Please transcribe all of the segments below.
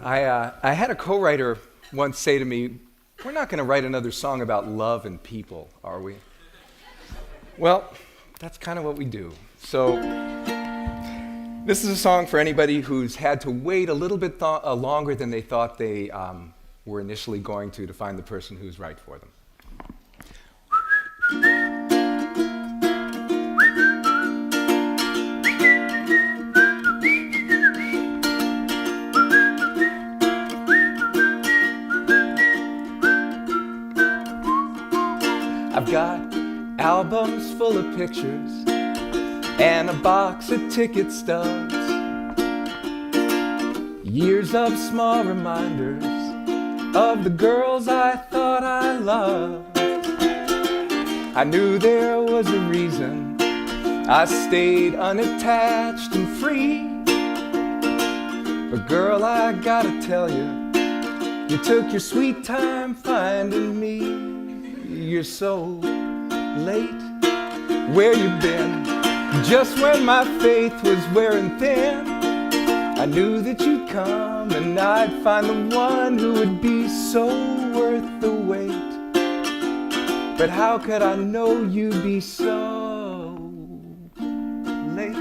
I had a co-writer once say to me, "We're not going to write another song about love and people, are we?" Well, that's kind of what we do. So this is a song for anybody who's had to wait a little bit longer than they thought they were initially going to find the person who's right for them. I've got albums full of pictures and a box of ticket stubs, years of small reminders of the girls I thought I loved. I knew there was a reason I stayed unattached and free, but girl, I gotta tell you, you took your sweet time finding me. You're so late. Where you been? Just when my faith was wearing thin, I knew that you'd come and I'd find the one who would be so worth the wait. But how could I know you'd be so late?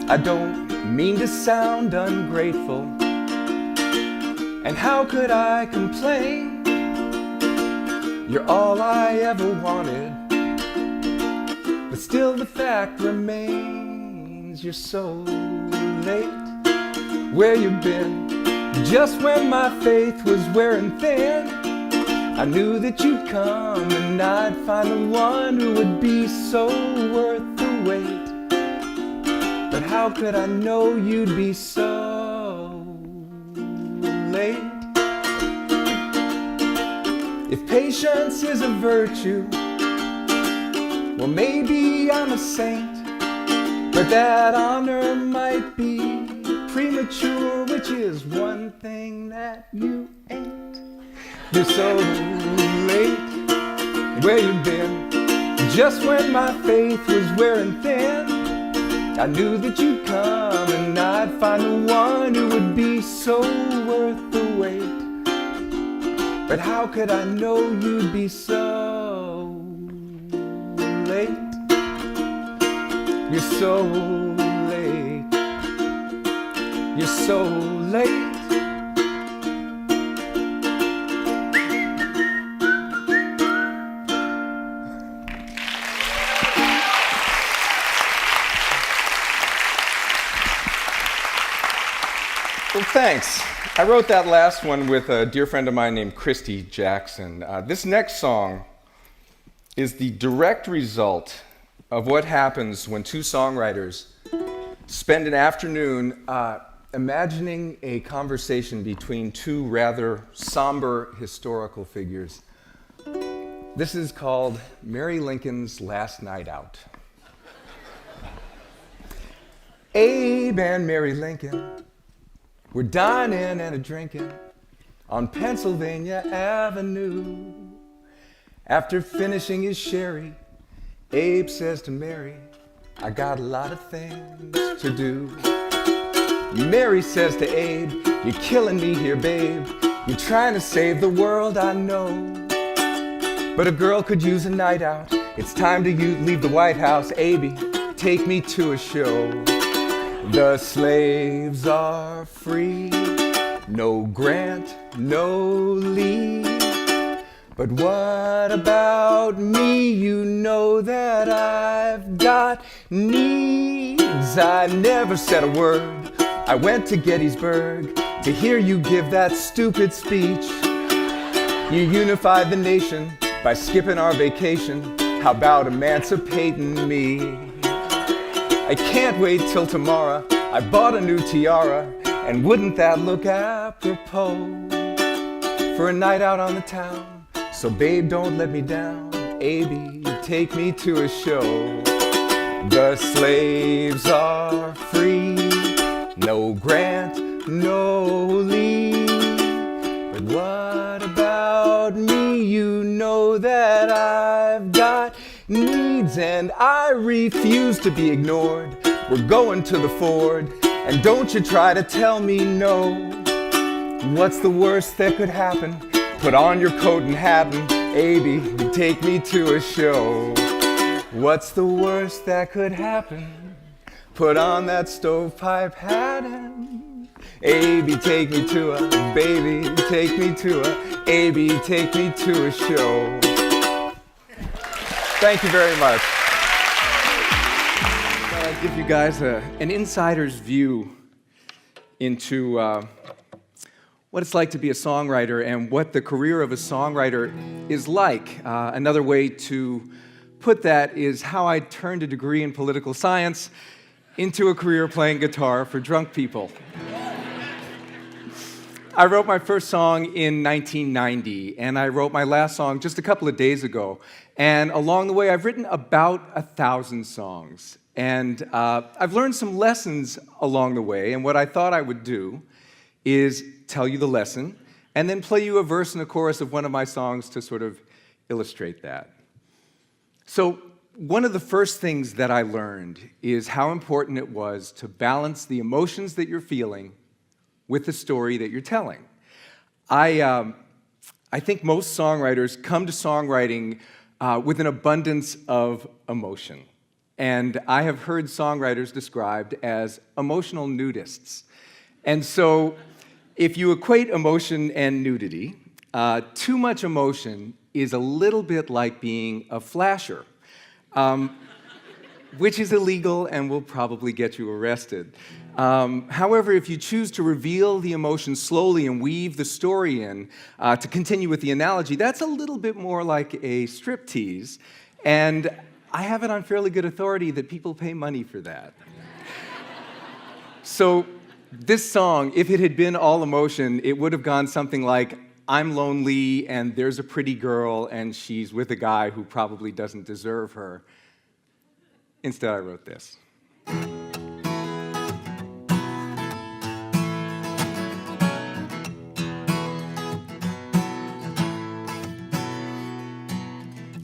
I don't mean to sound ungrateful, and how could I complain? You're all I ever wanted, but still the fact remains, you're so late. Where you been? Just when my faith was wearing thin, I knew that you'd come and I'd find the one who would be so worth the wait. But how could I know you'd be so late? If patience is a virtue, well, maybe I'm a saint, but that honor might be premature, which is one thing that you ain't. You're so late. Where you been? Just when my faith was wearing thin, I knew that you'd come and I'd find the one who would be so worth the wait. But how could I know you'd be so late? You're so late. You're so late. Well, thanks. I wrote that last one with a dear friend of mine named Christy Jackson. This next song is the direct result of what happens when two songwriters spend an afternoon imagining a conversation between two rather somber historical figures. This is called Mary Lincoln's Last Night Out. Abe and Mary Lincoln were dining and a-drinking on Pennsylvania Avenue. After finishing his sherry, Abe says to Mary, "I got a lot of things to do." Mary says to Abe, "You're killing me here, babe. You're trying to save the world, I know. But a girl could use a night out. It's time to leave the White House. Abe, take me to a show. The slaves are free, no Grant, no Lee. But what about me? You know that I've got needs." I never said a word. I went to Gettysburg to hear you give that stupid speech. You unified the nation by skipping our vacation. How about emancipating me? I can't wait till tomorrow. I bought a new tiara, and wouldn't that look apropos for a night out on the town? So babe, don't let me down. Abe, take me to a show. The slaves are free, no Grant, no Lee. But what about me? You know that I've got needs and I refuse to be ignored. we're going to the Ford, and don't you try to tell me no. What's the worst that could happen? Put on your coat and hat and baby, take me to a show. What's the worst that could happen? Put on that stovepipe hat and baby, take me to a, baby, take me to a, baby, take me to a show. Thank you very much. I'll give you guys an insider's view into what it's like to be a songwriter and what the career of a songwriter is like. Another way to put that is how I turned a degree in political science into a career playing guitar for drunk people. I wrote my first song in 1990, and I wrote my last song just a couple of days ago. And along the way, I've written about 1,000 songs. And I've learned some lessons along the way, and what I thought I would do is tell you the lesson, and then play you a verse and a chorus of one of my songs to sort of illustrate that. So one of the first things that I learned is how important it was to balance the emotions that you're feeling with the story that you're telling. I think most songwriters come to songwriting with an abundance of emotion. And I have heard songwriters described as emotional nudists. And so if you equate emotion and nudity, too much emotion is a little bit like being a flasher, which is illegal and will probably get you arrested. However, if you choose to reveal the emotion slowly and weave the story in, to continue with the analogy, that's a little bit more like a striptease. And I have it on fairly good authority that people pay money for that. So this song, if it had been all emotion, it would have gone something like, I'm lonely and there's a pretty girl and she's with a guy who probably doesn't deserve her. Instead, I wrote this.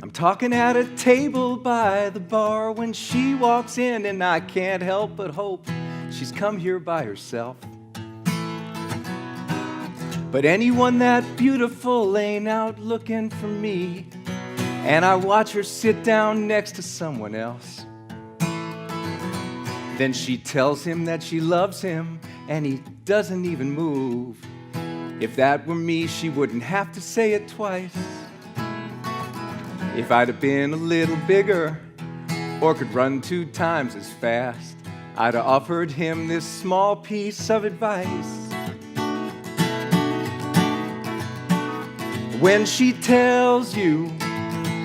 I'm talking at a table by the bar when she walks in, and I can't help but hope she's come here by herself. But anyone that beautiful ain't out looking for me, and I watch her sit down next to someone else. Then she tells him that she loves him, and he doesn't even move. If that were me, she wouldn't have to say it twice. If I'd have been a little bigger, or could run 2 times as fast, I'd have offered him this small piece of advice. When she tells you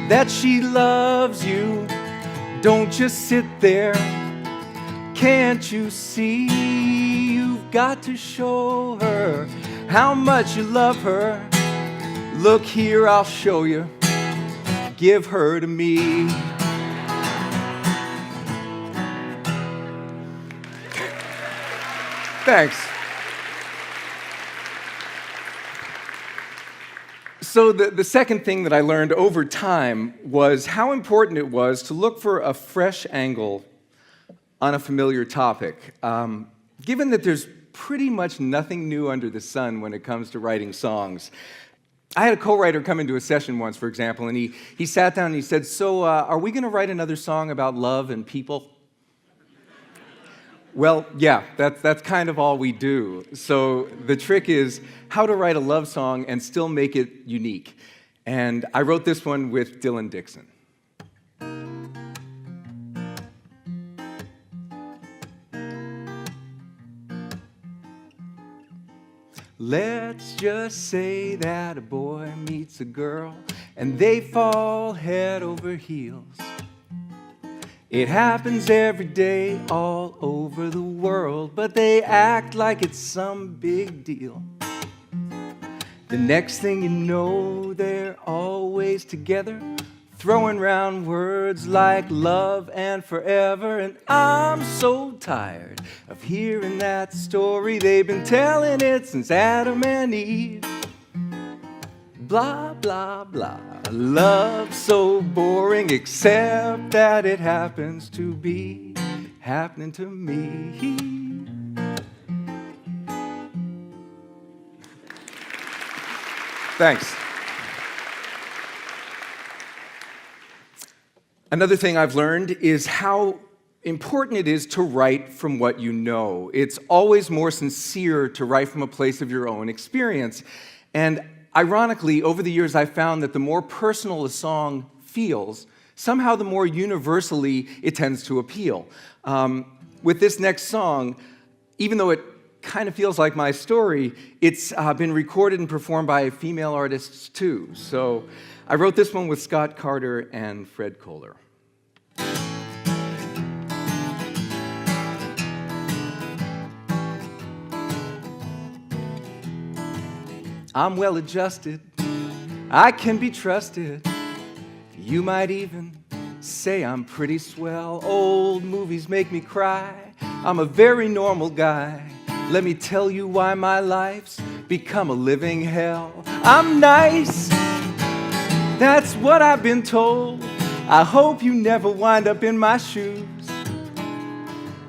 that she loves you, don't just sit there. Can't you see you've got to show her how much you love her? Look here, I'll show you. Give her to me. Thanks. So the second thing that I learned over time was how important it was to look for a fresh angle on a familiar topic. Given that there's pretty much nothing new under the sun when it comes to writing songs. I had a co-writer come into a session once, for example, and he sat down and he said, so are we going to write another song about love and people? Well, yeah, that's kind of all we do. So the trick is how to write a love song and still make it unique. And I wrote this one with Dylan Dixon. Let's just say that a boy meets a girl and they fall head over heels. It happens every day all over the world, but they act like it's some big deal. The next thing you know, they're always together, throwing around words like love and forever. And I'm so tired of hearing that story. They've been telling it since Adam and Eve. Blah, blah, blah. Love's so boring, except that it happens to be. happening to me. Thanks. Another thing I've learned is how important it is to write from what you know. It's always more sincere to write from a place of your own experience. And ironically, over the years, I've found that the more personal a song feels, somehow the more universally it tends to appeal. With this next song, even though it kind of feels like my story, it's been recorded and performed by female artists too. So I wrote this one with Scott Carter and Fred Kohler. I'm well adjusted, I can be trusted. You might even say I'm pretty swell. Old movies make me cry, I'm a very normal guy. Let me tell you why my life's become a living hell. I'm nice, that's what I've been told. I hope you never wind up in my shoes.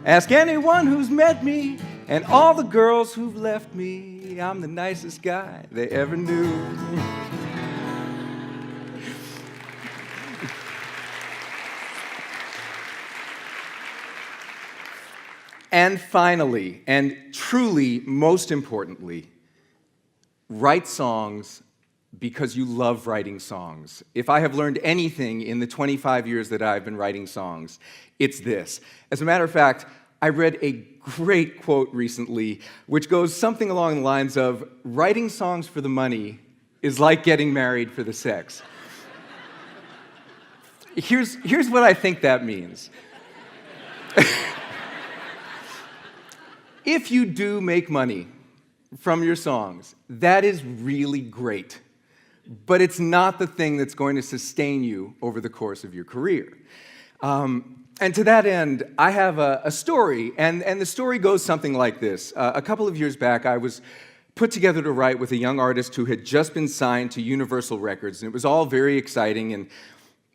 Ask anyone who's met me and all the girls who've left me. I'm the nicest guy they ever knew. And finally, and truly most importantly, write songs because you love writing songs. If I have learned anything in the 25 years that I've been writing songs, it's this. As a matter of fact, I read a great quote recently, which goes something along the lines of, writing songs for the money is like getting married for the sex. Here's what I think that means. If you do make money from your songs, that is really great. But it's not the thing that's going to sustain you over the course of your career. And to that end, I have a story, and the story goes something like this. A couple of years back, I was put together to write with a young artist who had just been signed to Universal Records, and it was all very exciting, and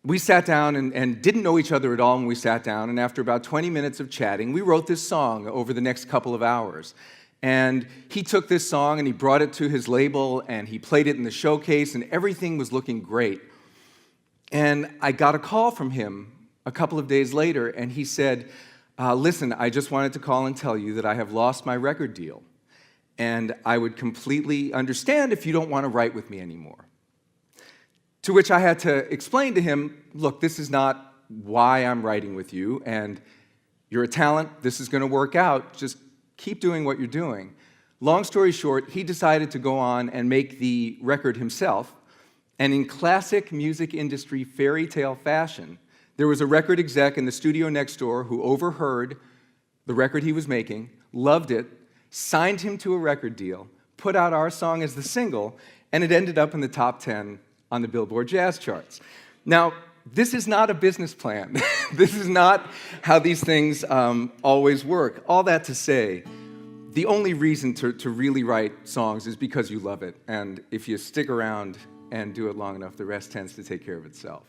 we sat down and didn't know each other at all when we sat down, and after about 20 minutes of chatting, we wrote this song over the next couple of hours. And he took this song and he brought it to his label, and he played it in the showcase, and everything was looking great. And I got a call from him a couple of days later, and he said, listen, I just wanted to call and tell you that I have lost my record deal, and I would completely understand if you don't want to write with me anymore. To which I had to explain to him, look, this is not why I'm writing with you, and you're a talent, this is going to work out, just keep doing what you're doing. Long story short, he decided to go on and make the record himself, and in classic music industry fairy tale fashion, there was a record exec in the studio next door who overheard the record he was making, loved it, signed him to a record deal, put out our song as the single, and it ended up in the top 10 on the Billboard Jazz charts. Now, this is not a business plan. This is not how these things always work. All that to say, the only reason to really write songs is because you love it. And if you stick around and do it long enough, the rest tends to take care of itself.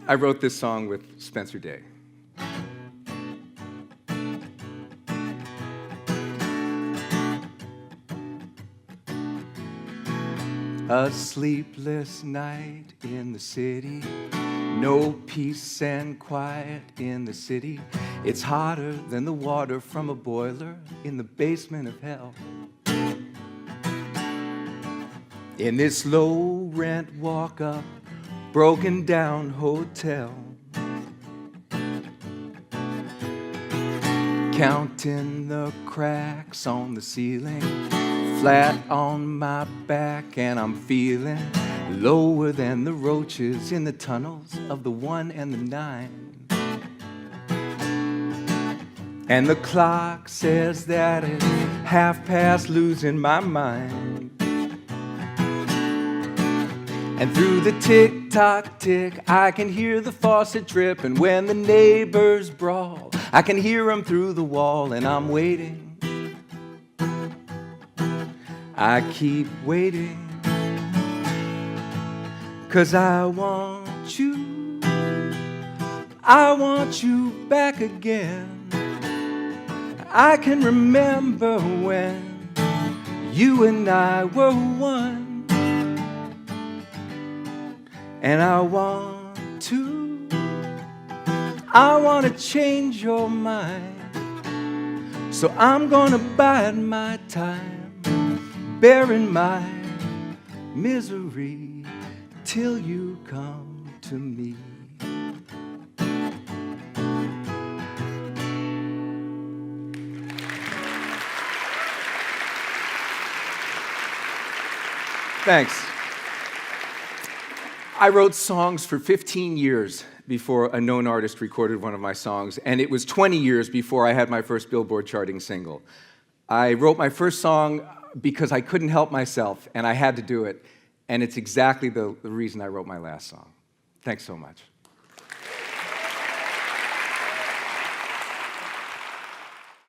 I wrote this song with Spencer Day. A sleepless night in the city, no peace and quiet in the city. It's hotter than the water from a boiler in the basement of hell. In this low-rent walk-up, broken-down hotel, counting the cracks on the ceiling, flat on my back, and I'm feeling lower than the roaches in the tunnels of the 1 and the 9. And the clock says that it's 1:30, losing my mind. And through the tick-tock tick, I can hear the faucet drip, and when the neighbors brawl, I can hear them through the wall, and I'm waiting. I keep waiting, 'cause I want you back again. I can remember when you and I were one, and I want to change your mind. So I'm gonna bide my time, bearing my misery till you come to me. Thanks. I wrote songs for 15 years before a known artist recorded one of my songs, and it was 20 years before I had my first Billboard charting single. I wrote my first song because I couldn't help myself, and I had to do it, and it's exactly the reason I wrote my last song. Thanks so much.